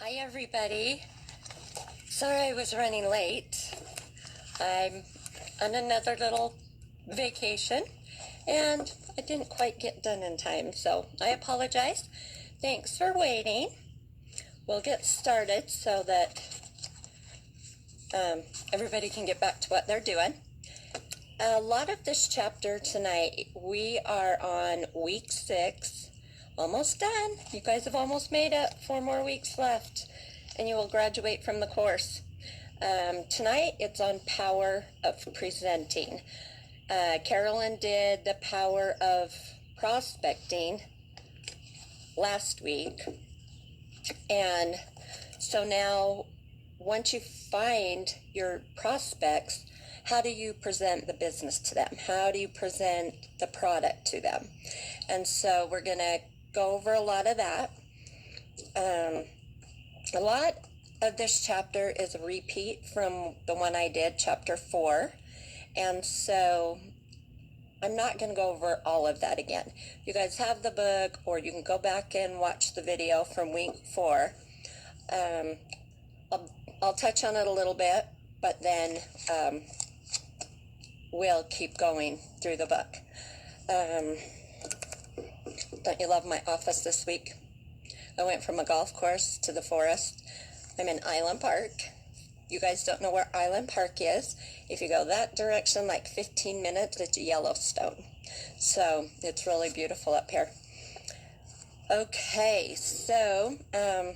Hi everybody. Sorry I was running late. I'm on another little vacation and I didn't quite get done in time, so I apologize. Thanks for waiting. We'll get started so that everybody can get back to what they're doing. A lot of this chapter tonight, we are on week 6. Almost done. You guys have almost made it. 4 more weeks left and you will graduate from the course. Tonight it's on power of presenting. Carolyn did the power of prospecting last week. And so now once you find your prospects, how do you present the business to them? How do you present the product to them? And so we're going to go over a lot of that. A lot of this chapter is a repeat from the one I did, chapter 4. And so I'm not going to go over all of that again. You guys have the book, or you can go back and watch the video from week 4. I'll touch on it a little bit, but then we'll keep going through the book. Don't you love my office this week? I went from a golf course to the forest. I'm in Island Park. You guys don't know where Island Park is. If you go that direction, like 15 minutes, it's Yellowstone. So it's really beautiful up here. Okay, so let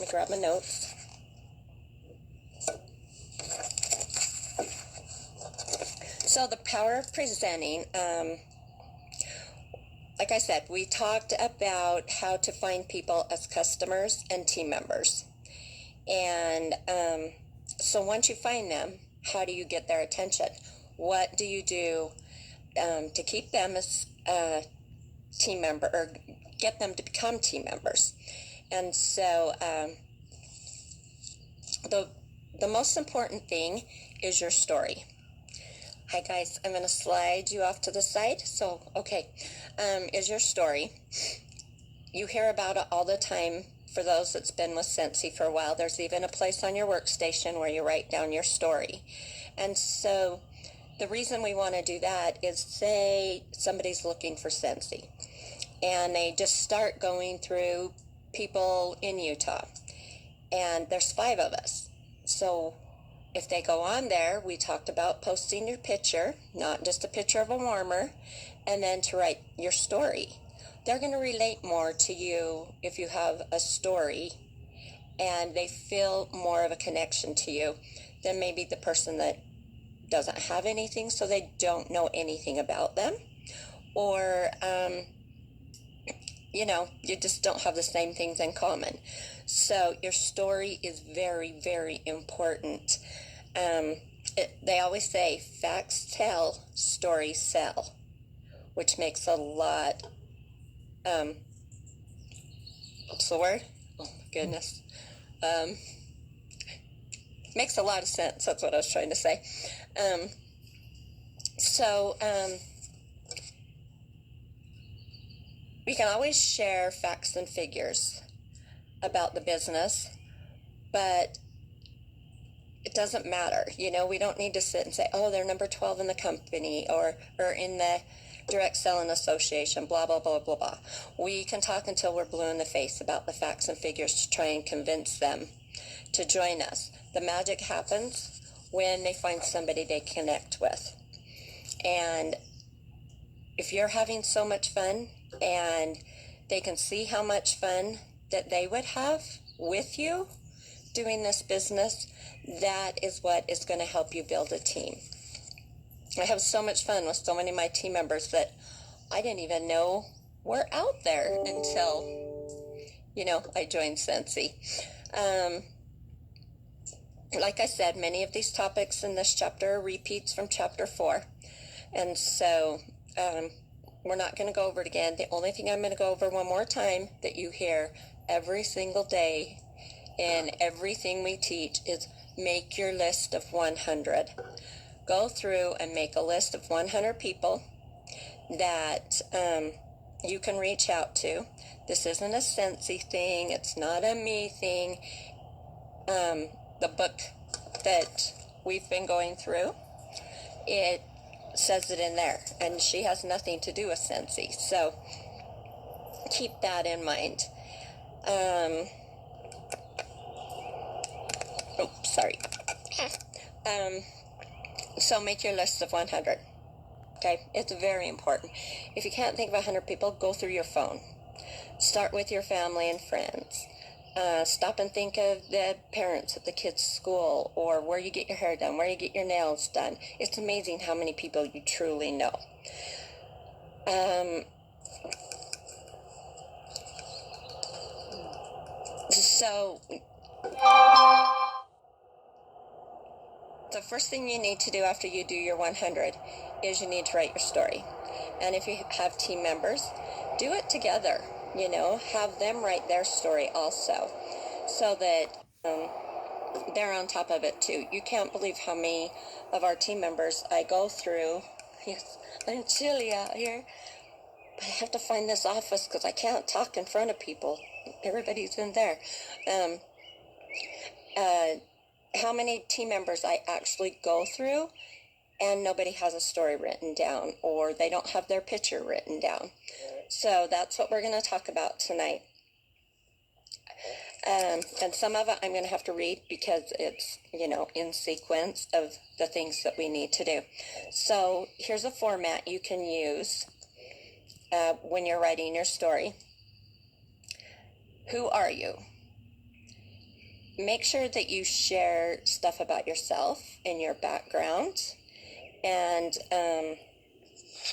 me grab my notes. So the power of presenting, like I said, we talked about how to find people as customers and team members. And so once you find them, how do you get their attention? What do you do to keep them as a team member, or get them to become team members? And so the most important thing is your story. Hi guys, I'm going to slide you off to the side. So, okay, is your story. You hear about it all the time. For those that's been with Scentsy for a while, there's even a place on your workstation where you write down your story. And so the reason we want to do that is, say somebody's looking for Scentsy and they just start going through people in Utah, and there's 5 of us. So if they go on there, we talked about posting your picture, not just a picture of a warmer, and then to write your story. They're going to relate more to you if you have a story, and they feel more of a connection to you than maybe the person that doesn't have anything, so they don't know anything about them. Or, you just don't have the same things in common. So your story is very, very important. They always say facts tell, stories sell, which makes a lot, what's the word? Oh my goodness. Makes a lot of sense. That's what I was trying to say. We can always share facts and figures about the business, but it doesn't matter. We don't need to sit and say, oh, they're number 12 in the company or in the direct selling association, blah, blah, blah, blah, blah. We can talk until we're blue in the face about the facts and figures to try and convince them to join us. The magic happens when they find somebody they connect with. And if you're having so much fun and they can see how much fun that they would have with you doing this business, that is what is going to help you build a team. I have so much fun with so many of my team members that I didn't even know were out there until, I joined Scentsy. Like I said, many of these topics in this chapter are repeats from chapter 4. And so we're not going to go over it again. The only thing I'm going to go over one more time that you hear every single day in everything we teach is make your list of 100. Go through and make a list of 100 people that you can reach out to. This isn't a Scentsy thing. It's not a me thing. The book that we've been going through, it says it in there, and she has nothing to do with Scentsy. So keep that in mind. Sorry. So make your list of 100. Okay, it's very important. If you can't think of 100 people, go through your phone. Start with your family and friends. Stop and think of the parents at the kids' school, or where you get your hair done, where you get your nails done. It's amazing how many people you truly know. So the first thing you need to do after you do your 100 is you need to write your story. And if you have team members, do it together. Have them write their story also, so that they're on top of it too. You can't believe how many of our team members I go through. Yes, I'm chilly out here, but I have to find this office because I can't talk in front of people. Everybody's in there. How many team members I actually go through and nobody has a story written down, or they don't have their picture written down. So that's what we're going to talk about tonight. And some of it I'm going to have to read because it's, in sequence of the things that we need to do. So here's a format you can use when you're writing your story. Who are you? Make sure that you share stuff about yourself and your background, and a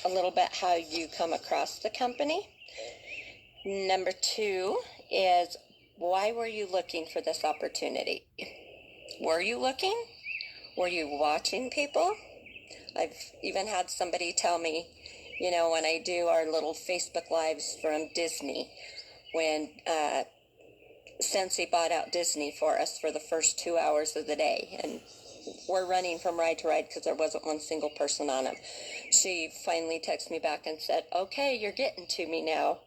little bit how you come across the company. Number 2 is, why were you looking for this opportunity? Were you looking? Were you watching people? I've even had somebody tell me, when I do our little Facebook Lives from Disney, when Scentsy bought out Disney for us for the first 2 hours of the day, and we're running from ride to ride because there wasn't one single person on them. She finally texted me back and said, okay, you're getting to me now.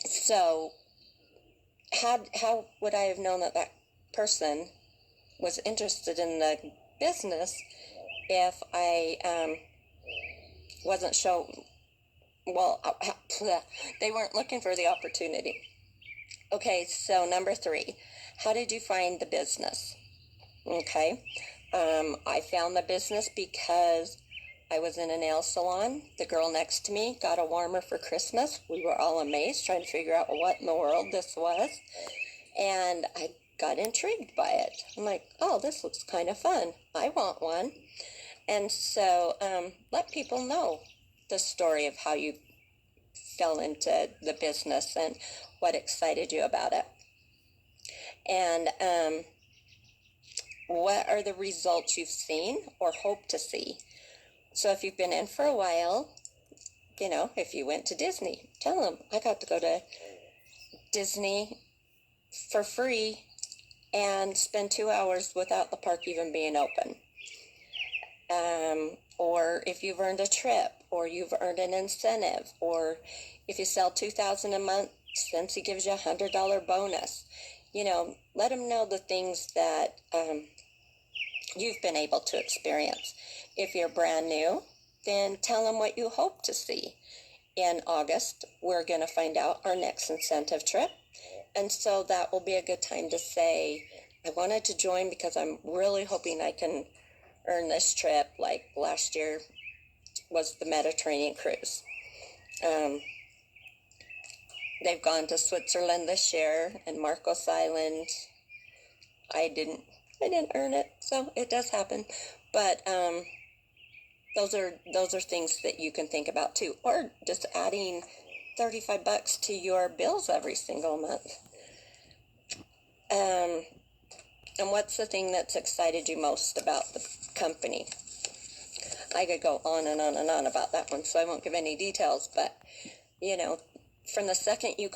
So how would I have known that person was interested in the business if I wasn't they weren't looking for the opportunity. Okay, so number 3, how did you find the business? Okay, I found the business because I was in a nail salon. The girl next to me got a warmer for Christmas. We were all amazed, trying to figure out what in the world this was. And I got intrigued by it. I'm like, oh, this looks kind of fun. I want one. And so let people know the story of how you fell into the business and what excited you about it. And what are the results you've seen or hope to see? So if you've been in for a while, if you went to Disney, tell them, I got to go to Disney for free and spend 2 hours without the park even being open. Or if you've earned a trip, or you've earned an incentive, or if you sell $2,000 a month, Scentsy gives you $100 bonus. Let them know the things that you've been able to experience. If you're brand new, then tell them what you hope to see. In August, we're going to find out our next incentive trip. And so that will be a good time to say, I wanted to join because I'm really hoping I can earn this trip. Like last year was the Mediterranean cruise. They've gone to Switzerland this year and Marcos Island. I didn't earn it, so it does happen. But those are things that you can think about too, or just adding $35 to your bills every single month. And what's the thing that's excited you most about the company? I could go on and on and on about that one, so I won't give any details, but from the second you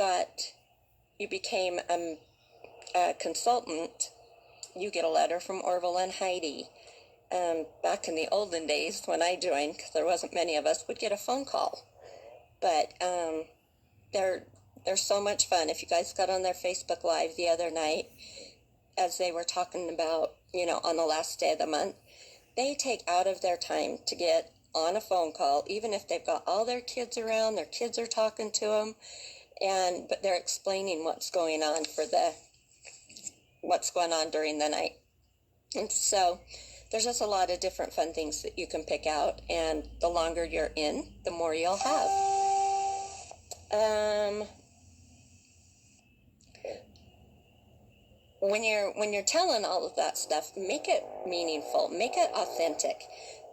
became a consultant, you get a letter from Orville and Heidi. Back in the olden days when I joined, because there wasn't many of us, would get a phone call. But they're so much fun. If you guys got on their Facebook Live the other night, as they were talking about, on the last day of the month, they take out of their time to get on a phone call, even if they've got all their kids around, their kids are talking to them, but they're explaining what's going on during the night. And so there's just a lot of different fun things that you can pick out, and the longer you're in, the more you'll have. When you're telling all of that stuff, make it meaningful, make it authentic.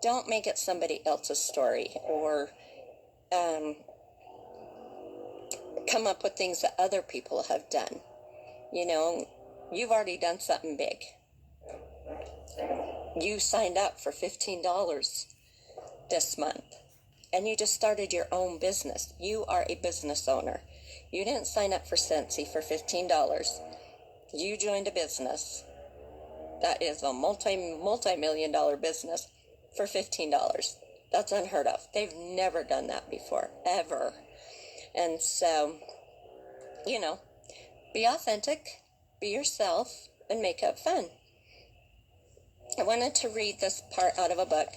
Don't make it somebody else's story, or come up with things that other people have done. You've already done something big. You signed up for $15 this month, and you just started your own business. You are a business owner. You didn't sign up for Scentsy for $15. You joined a business that is a multi-million-dollar business for $15. That's unheard of. They've never done that before, ever. And so, be authentic, be yourself, and make it fun. I wanted to read this part out of a book.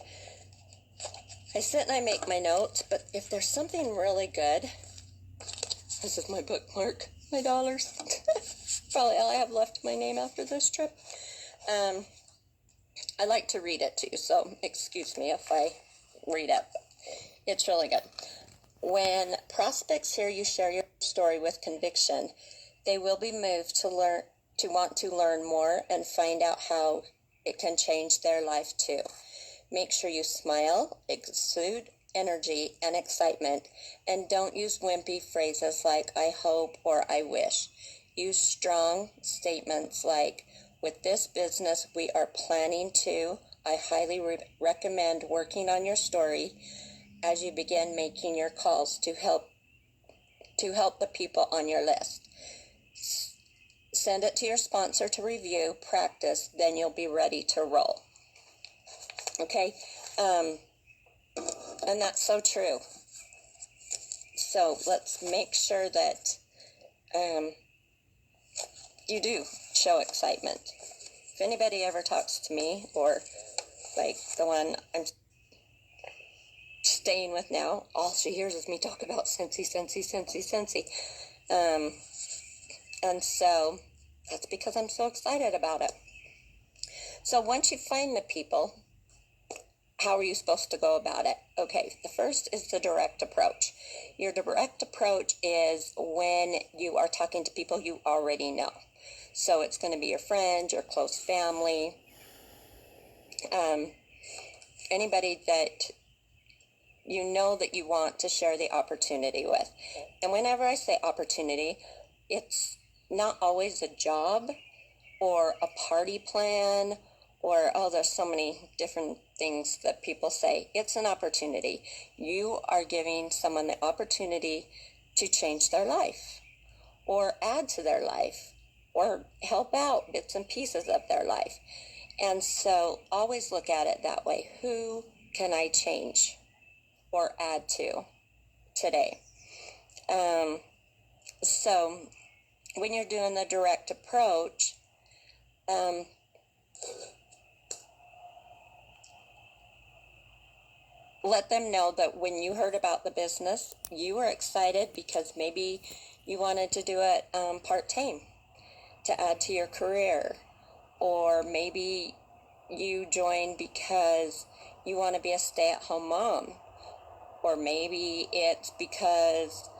I sit and I make my notes, but if there's something really good, this is my bookmark, my dollars. Probably all I have left of my name after this trip. I like to read it too, so excuse me if I read it. It's really good. When prospects hear you share your story with conviction, they will be moved to want to learn more and find out how it can change their life too. Make sure you smile, exude energy and excitement, and don't use wimpy phrases like I hope or I wish. Use strong statements like, with this business we are planning to. I highly recommend working on your story as you begin making your calls to help the people on your list. Send it to your sponsor to review, practice, then you'll be ready to roll. Okay? And that's so true. So let's make sure that you do show excitement. If anybody ever talks to me, or like the one I'm staying with now, all she hears is me talk about Scentsy. And so that's because I'm so excited about it. So once you find the people, how are you supposed to go about it? Okay, the first is the direct approach. Your direct approach is when you are talking to people you already know. So it's going to be your friends, your close family, anybody that you know that you want to share the opportunity with. And whenever I say opportunity, it's not always a job or a party plan or, there's so many different things that people say. It's an opportunity. You are giving someone the opportunity to change their life or add to their life or help out bits and pieces of their life. And so always look at it that way. Who can I change or add to today? So when you're doing the direct approach, let them know that when you heard about the business, you were excited because maybe you wanted to do it part-time to add to your career, or maybe you joined because you want to be a stay-at-home mom, or maybe it's because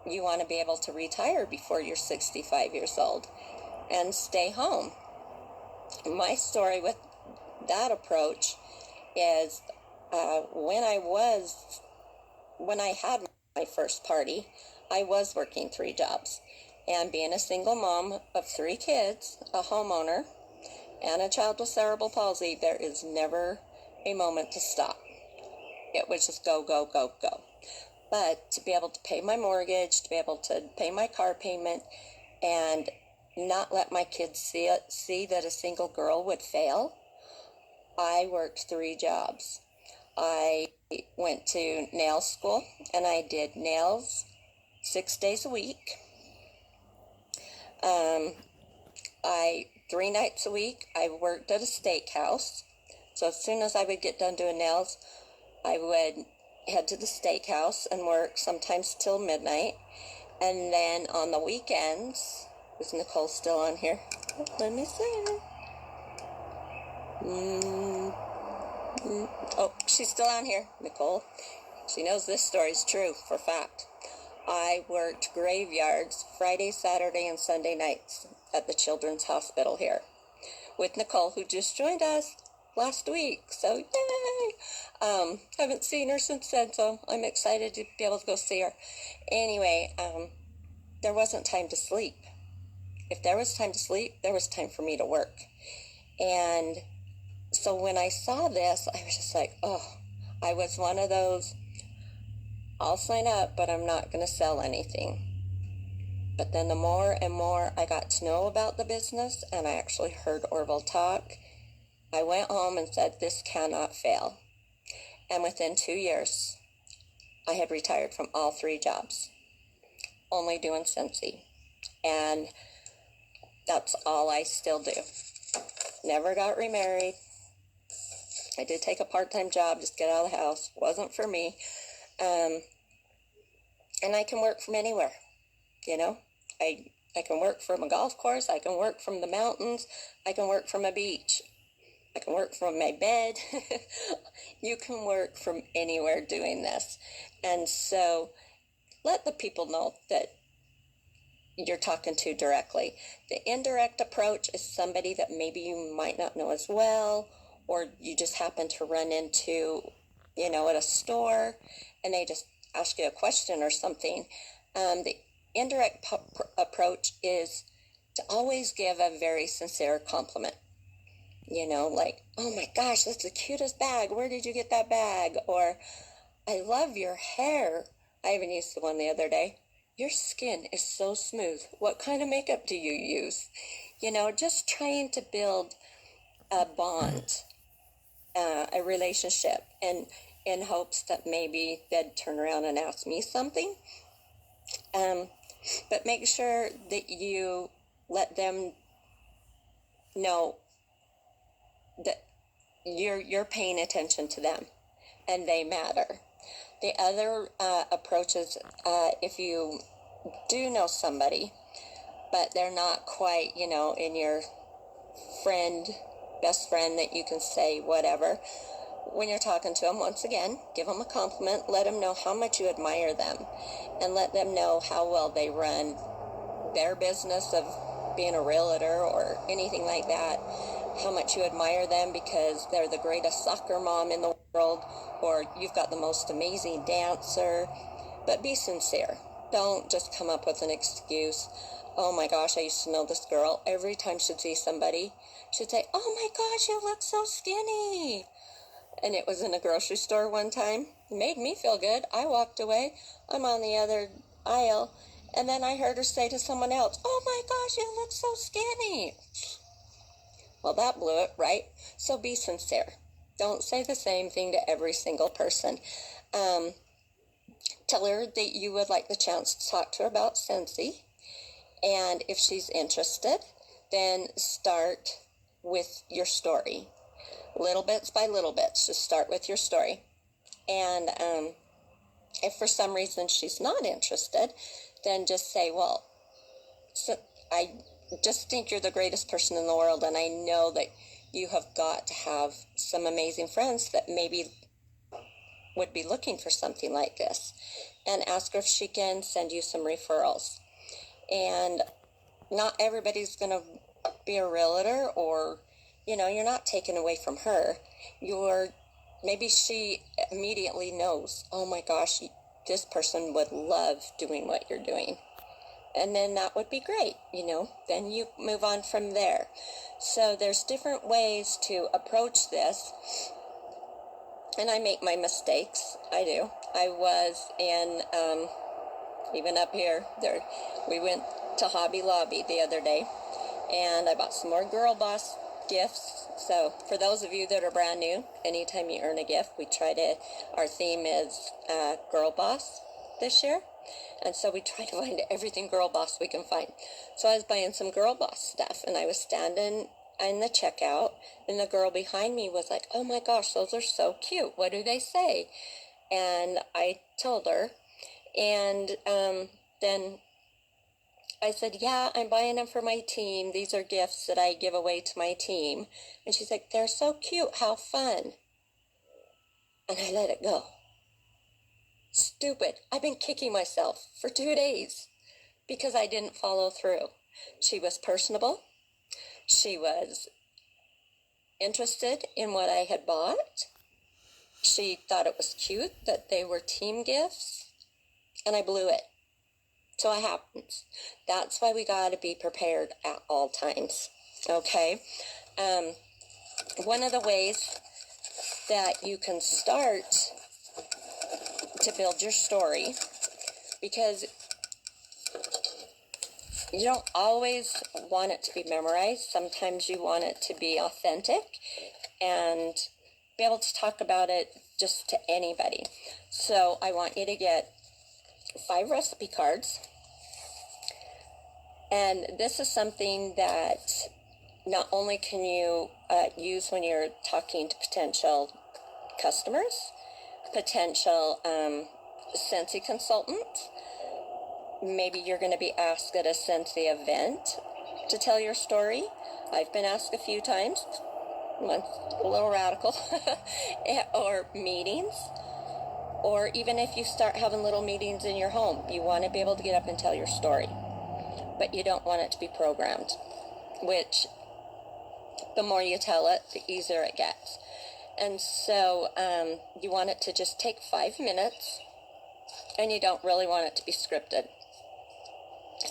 you want to be able to retire before you're 65 years old and stay home. My story with that approach is when I had my first party, I was working 3 jobs. And being a single mom of 3 kids, a homeowner, and a child with cerebral palsy, there is never a moment to stop. It was just go, go, go, go. But to be able to pay my mortgage, to be able to pay my car payment, and not let my kids see that a single girl would fail, I worked 3 jobs. I went to nail school, and I did nails 6 days a week. 3 nights a week, I worked at a steakhouse. So as soon as I would get done doing nails, I would head to the steakhouse and work sometimes till midnight. And then on the weekends, is Nicole still on here? Let me see. Oh, she's still on here, Nicole. She knows this story's true for fact. I worked graveyards Friday, Saturday, and Sunday nights at the Children's Hospital here with Nicole, who just joined us last week. So yay! Haven't seen her since then, so I'm excited to be able to go see her. Anyway, there wasn't time to sleep. If there was time to sleep, there was time for me to work. And so when I saw this, I was just like, oh, I was one of those, I'll sign up, but I'm not going to sell anything. But then the more and more I got to know about the business, and I actually heard Orville talk, I went home and said, this cannot fail. And within 2 years, I had retired from all 3 jobs, only doing Scentsy. And that's all I still do. Never got remarried. I did take a part-time job, just get out of the house. Wasn't for me. And I can work from anywhere, you know. I can work from a golf course. I can work from the mountains. I can work from a beach. I can work from my bed. You can work from anywhere doing this. And so let the people know that you're talking to directly. The indirect approach is somebody that maybe you might not know as well, or you just happen to run into, you know, at a store, and they just ask you a question or something. The indirect approach is to always give a very sincere compliment. You know, like, oh my gosh, that's the cutest bag. Where did you get that bag? Or, I love your hair. I even used the one the other day. Your skin is so smooth. What kind of makeup do you use? You know, just trying to build a bond, a relationship, and in hopes that maybe they'd turn around and ask me something. But make sure that you let them know that you're paying attention to them and they matter. The other approach is if you do know somebody, but they're not quite, you know, in your best friend that you can say whatever. When you're talking to them, once again, give them a compliment, let them know how much you admire them, and let them know how well they run their business of being a realtor or anything like that, how much you admire them because they're the greatest soccer mom in the world, or you've got the most amazing dancer. But be sincere. Don't just come up with an excuse. Oh my gosh, I used to know this girl. Every time she'd see somebody, she'd say, oh my gosh, you look so skinny. And it was in a grocery store one time. It made me feel good. I walked away. I'm on the other aisle. And then I heard her say to someone else, oh my gosh, you look so skinny. Well, that blew it, right? So be sincere. Don't say the same thing to every single person. Tell her that you would like the chance to talk to her about Scentsy. And if she's interested, then start with your story. Little bits by little bits. Just start with your story. And if for some reason she's not interested, then just say, well, so I just think you're the greatest person in the world, and I know that you have got to have some amazing friends that maybe would be looking for something like this. And ask her if she can send you some referrals. And not everybody's going to be a realtor, or, you know, you're not taken away from her. Maybe she immediately knows, oh my gosh, this person would love doing what you're doing. And then that would be great, you know, then you move on from there. So there's different ways to approach this. And I make my mistakes. I do. I was in, even up here, we went to Hobby Lobby the other day, and I bought some more Girl Boss gifts. So for those of you that are brand new, anytime you earn a gift, our theme is Girl Boss this year. And so we try to find everything Girl Boss we can find. So I was buying some Girl Boss stuff, and I was standing in the checkout, and the girl behind me was like, oh my gosh, those are so cute. What do they say? And I told her, and then I said, yeah, I'm buying them for my team. These are gifts that I give away to my team. And she's like, they're so cute. How fun. And I let it go. Stupid. I've been kicking myself for 2 days because I didn't follow through. She was personable. She was interested in what I had bought. She thought it was cute that they were team gifts. And I blew it. So it happens. That's why we got to be prepared at all times. Okay? One of the ways that you can start to build your story, because you don't always want it to be memorized. Sometimes you want it to be authentic and be able to talk about it just to anybody. So I want you to get 5 recipe cards. And this is something that not only can you use when you're talking to potential customers, potential Scentsy consultants. Maybe you're going to be asked at a Scentsy event to tell your story. I've been asked a few times, once a little radical, or meetings. Or even if you start having little meetings in your home, you want to be able to get up and tell your story. But you don't want it to be programmed, which the more you tell it, the easier it gets. And so you want it to just take 5 minutes, and you don't really want it to be scripted.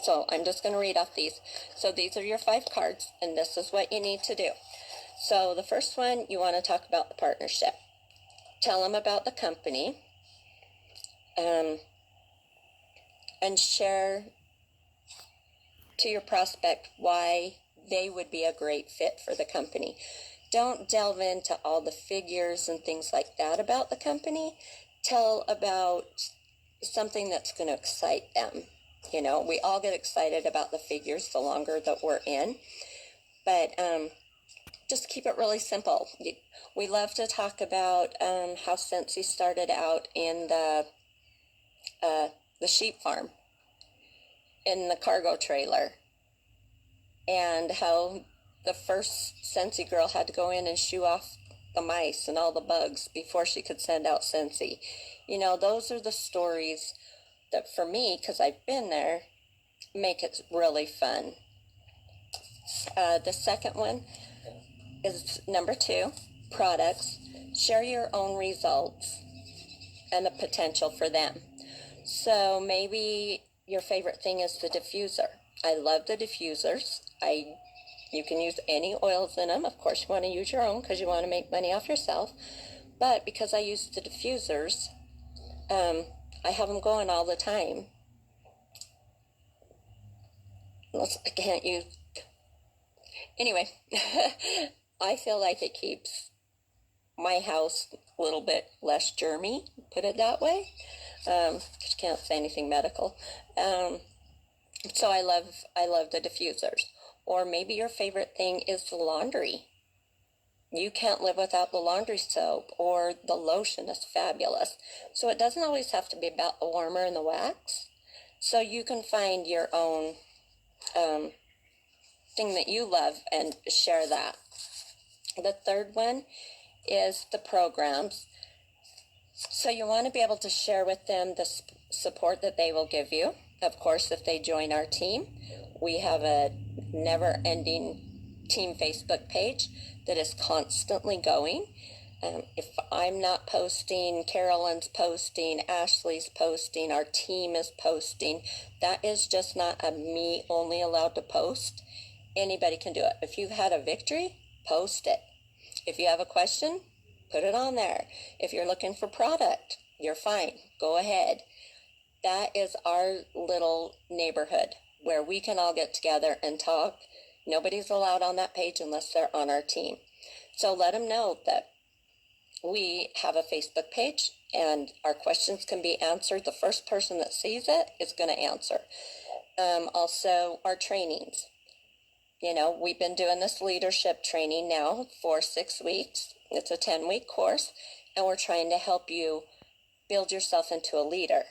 So I'm just going to read off these. So these are your 5 cards, and this is what you need to do. So the first one, you want to talk about the partnership. Tell them about the company, and share to your prospect why they would be a great fit for the company. Don't delve into all the figures and things like that about the company. Tell about something that's going to excite them. You know, we all get excited about the figures the longer that we're in, but just keep it really simple. We love to talk about how Scentsy started out in the sheep farm, in the cargo trailer, and how the first Scentsy girl had to go in and shoo off the mice and all the bugs before she could send out Scentsy. You know, those are the stories that, for me, because I've been there, make it really fun. The second one is number 2, products. Share your own results and the potential for them. So maybe your favorite thing is the diffuser. I love the diffusers. You can use any oils in them. Of course, you want to use your own because you want to make money off yourself. But because I use the diffusers, I have them going all the time. I can't use... Anyway, I feel like it keeps my house a little bit less germy, put it that way. You can't say anything medical. So I love the diffusers. Or maybe your favorite thing is the laundry. You can't live without the laundry soap, or the lotion is fabulous. So it doesn't always have to be about the warmer and the wax. So you can find your own thing that you love and share that. The third one is the programs. So you want to be able to share with them the support that they will give you. Of course, if they join our team, we have a never-ending team Facebook page that is constantly going. If I'm not posting, Carolyn's posting, Ashley's posting, our team is posting. That is just not a me only allowed to post. Anybody can do it. If you've had a victory, post it. If you have a question, put it on there. If you're looking for product, you're fine. Go ahead. That is our little neighborhood where we can all get together and talk Nobody's allowed on that page unless they're on our team. So let them know that we have a Facebook page and our questions can be answered. The first person that sees it is going to answer. Also, our trainings. We've been doing this leadership training now for 6 weeks. It's a 10-week course, and we're trying to help you build yourself into a leader.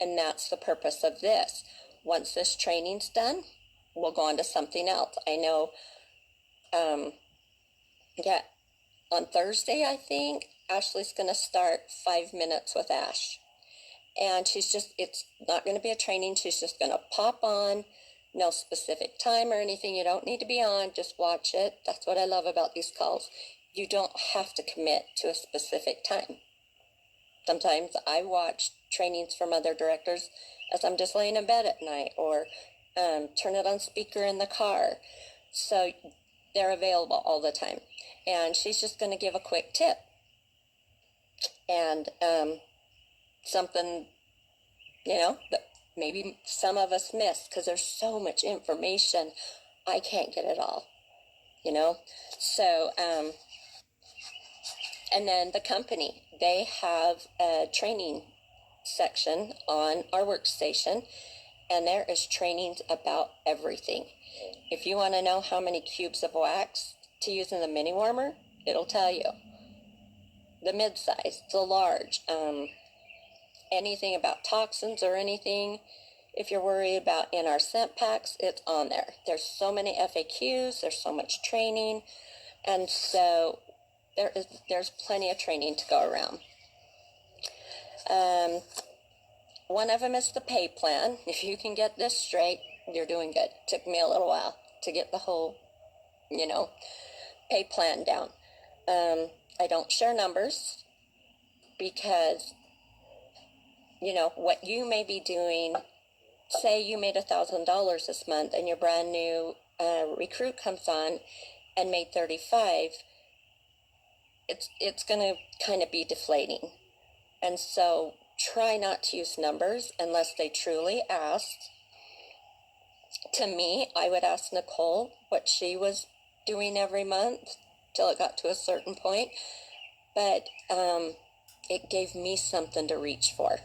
And that's the purpose of this. Once this training's done, we'll go on to something else. I know, on Thursday, I think, Ashley's going to start 5 minutes with Ash. And it's not going to be a training. She's just going to pop on. No specific time or anything. You don't need to be on. Just watch it. That's what I love about these calls. You don't have to commit to a specific time. Sometimes I watch trainings from other directors as I'm just laying in bed at night, or turn it on speaker in the car. So they're available all the time. And she's just going to give a quick tip. And something, that maybe some of us miss, because there's so much information. I can't get it all, So, and then the company, they have a training section on our workstation, and there is trainings about everything. If you want to know how many cubes of wax to use in the mini warmer, it'll tell you. The mid-size, the large, anything about toxins or anything. If you're worried about in our scent packs, it's on there. There's so many FAQs, there's so much training, and so there's plenty of training to go around. One of them is the pay plan. If you can get this straight, you're doing good. Took me a little while to get the whole, pay plan down. I don't share numbers because, what you may be doing, say you made $1,000 this month and your brand new recruit comes on and made 35, it's going to kind of be deflating. And so try not to use numbers unless they truly ask. To me, I would ask Nicole what she was doing every month till it got to a certain point. But it gave me something to reach for.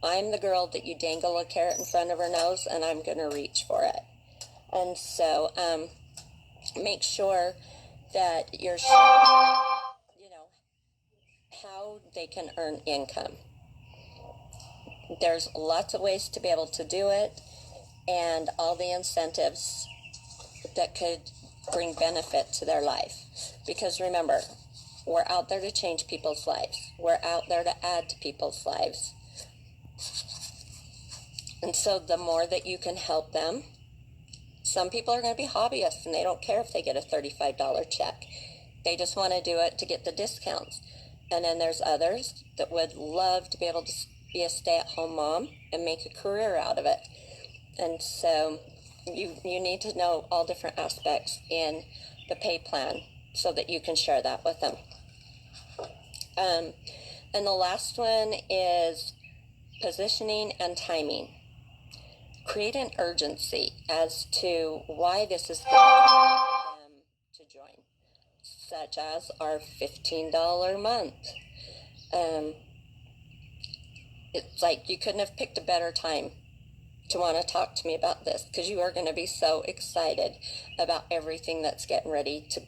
I'm the girl that you dangle a carrot in front of her nose, and I'm going to reach for it. And so make sure that you're showing, how they can earn income. There's lots of ways to be able to do it, and all the incentives that could bring benefit to their life. Because remember, we're out there to change people's lives. We're out there to add to people's lives. And so the more that you can help them, some people are going to be hobbyists and they don't care if they get a $35 check. They just want to do it to get the discounts. And then there's others that would love to be able to be a stay-at-home mom and make a career out of it. And so you need to know all different aspects in the pay plan so that you can share that with them. And the last one is positioning and timing. Create an urgency as to why this is good for them to join, such as our $15 month. It's like you couldn't have picked a better time to want to talk to me about this, because you are going to be so excited about everything that's getting ready to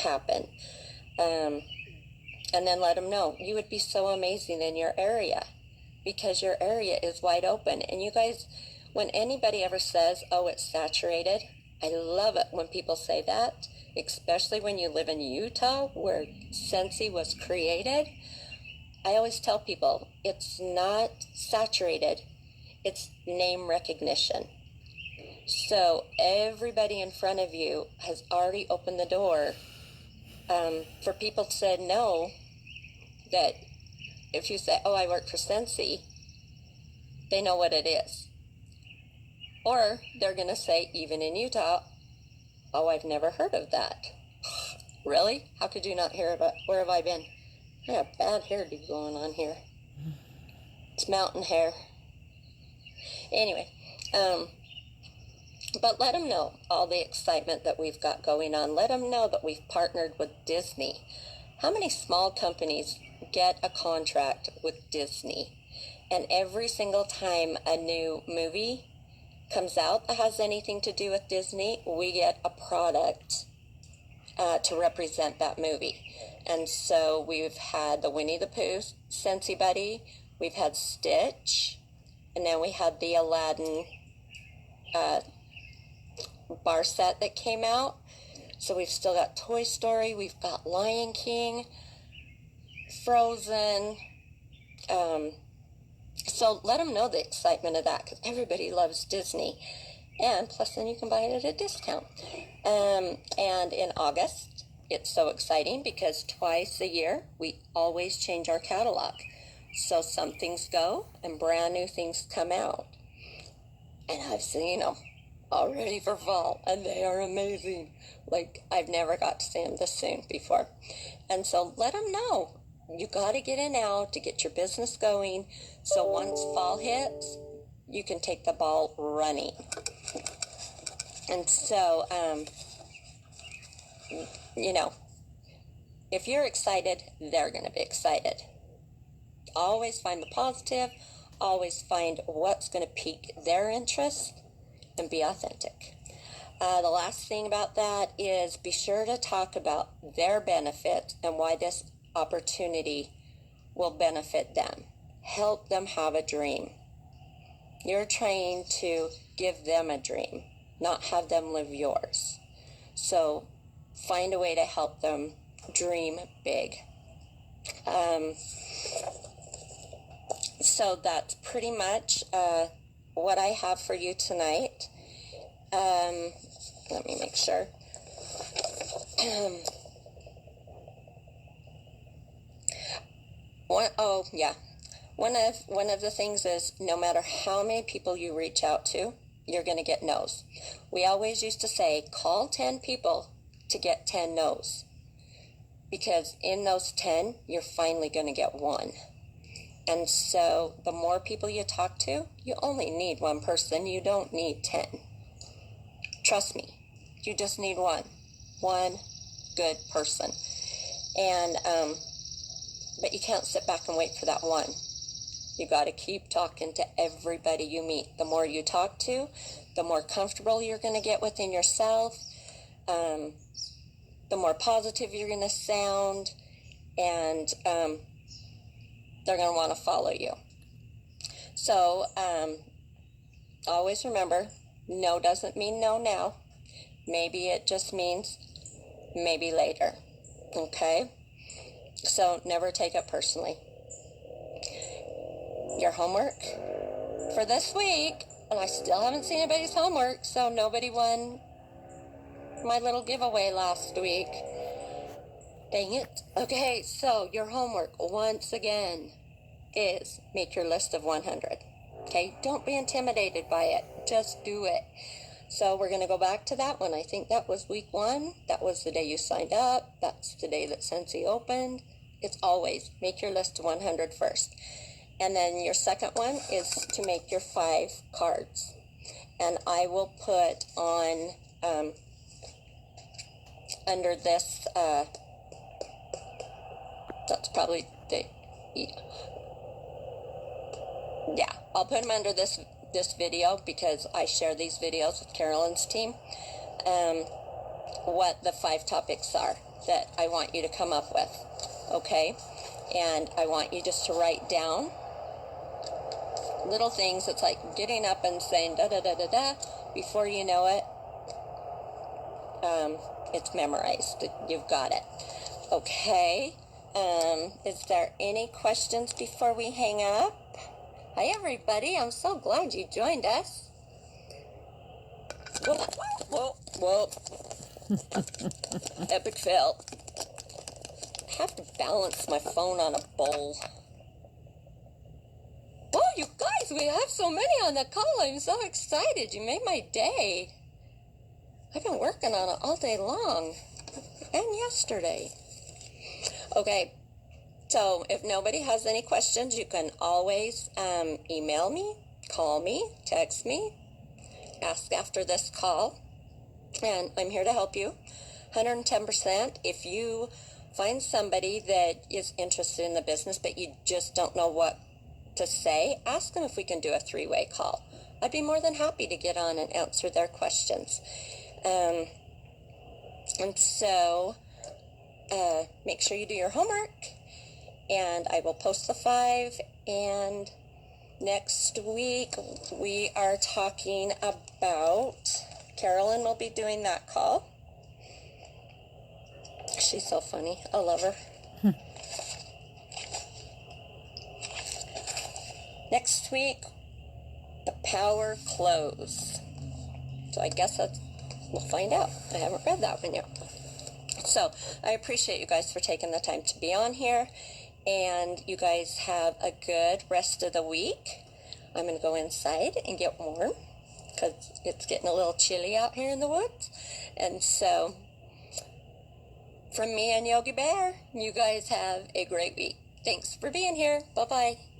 happen. And then let them know you would be so amazing in your area, because your area is wide open. And you guys, when anybody ever says, oh, it's saturated, I love it when people say that, especially when you live in Utah, where Scentsy was created. I always tell people, it's not saturated, it's name recognition. So everybody in front of you has already opened the door for people to say no, that if you say, oh, I work for Scentsy, they know what it is. Or they're going to say, even in Utah, oh, I've never heard of that. Really? How could you not hear about, where have I been? I have bad hairdo going on here. It's mountain hair. Anyway, But let them know all the excitement that we've got going on. Let them know that we've partnered with Disney. How many small companies get a contract with Disney? And every single time a new movie comes out that has anything to do with Disney, we get a product to represent that movie. And so we've had the Winnie the Pooh Scentsy Buddy, we've had Stitch, and then we had the Aladdin bar set that came out. So we've still got Toy Story, we've got Lion King, Frozen. So let them know the excitement of that, because everybody loves Disney. And plus then you can buy it at a discount. And in August, it's so exciting because twice a year we always change our catalog. So some things go and brand new things come out. And I've seen them already for fall, and they are amazing. Like, I've never got to see them this soon before. And so let them know. You got to get in now to get your business going. So once fall hits, you can take the ball running. And so, if you're excited, they're going to be excited. Always find the positive. Always find what's going to pique their interest and be authentic. The last thing about that is be sure to talk about their benefit and why this opportunity will benefit them. Help them have a dream. You're trying to give them a dream, not have them live yours. So find a way to help them dream big. So that's pretty much what I have for you tonight. Let me make sure. One of the things is no matter how many people you reach out to, you're going to get no's. We always used to say, call 10 people to get 10 no's. Because in those 10, you're finally going to get one. And so the more people you talk to, you only need one person. You don't need 10. Trust me, you just need one good person. And, but you can't sit back and wait for that one. You got to keep talking to everybody you meet. The more you talk to, the more comfortable you're going to get within yourself. The more positive you're going to sound, and they're going to want to follow you. So always remember, no doesn't mean no now. Maybe it just means maybe later. Okay? So never take it personally. Your homework for this week, and I still haven't seen anybody's homework, so nobody won my little giveaway last week. Dang it. Okay, so your homework, once again, is make your list of 100. Okay, don't be intimidated by it. Just do it. So we're going to go back to that one. I think that was week 1. That was the day you signed up. That's the day that Scentsy opened. It's always make your list to 100 first. And then your second one is to make your 5 cards. And I will put on under this, that's probably the, yeah, I'll put them under this video because I share these videos with Carolyn's team, what the 5 topics are that I want you to come up with, okay? And I want you just to write down little things. It's like getting up and saying da-da-da-da-da. Before you know it, it's memorized. You've got it. Okay. Is there any questions before we hang up? Hi, everybody. I'm so glad you joined us. Whoa, whoa, whoa. Epic fail. I have to balance my phone on a bowl. Whoa, you guys, we have so many on the call. I'm so excited. You made my day. I've been working on it all day long. And yesterday. Okay. So if nobody has any questions, you can always email me, call me, text me, ask after this call, and I'm here to help you 110%. If you find somebody that is interested in the business but you just don't know what to say, ask them if we can do a three-way call. I'd be more than happy to get on and answer their questions. And so make sure you do your homework, and I will post the 5. And next week we are talking about, Carolyn will be doing that call. She's so funny. I love her. Next week, the power close. So I guess we'll find out. I haven't read that one yet. So I appreciate you guys for taking the time to be on here. And you guys have a good rest of the week. I'm going to go inside and get warm because it's getting a little chilly out here in the woods. And so from me and Yogi Bear, you guys have a great week. Thanks for being here. Bye-bye.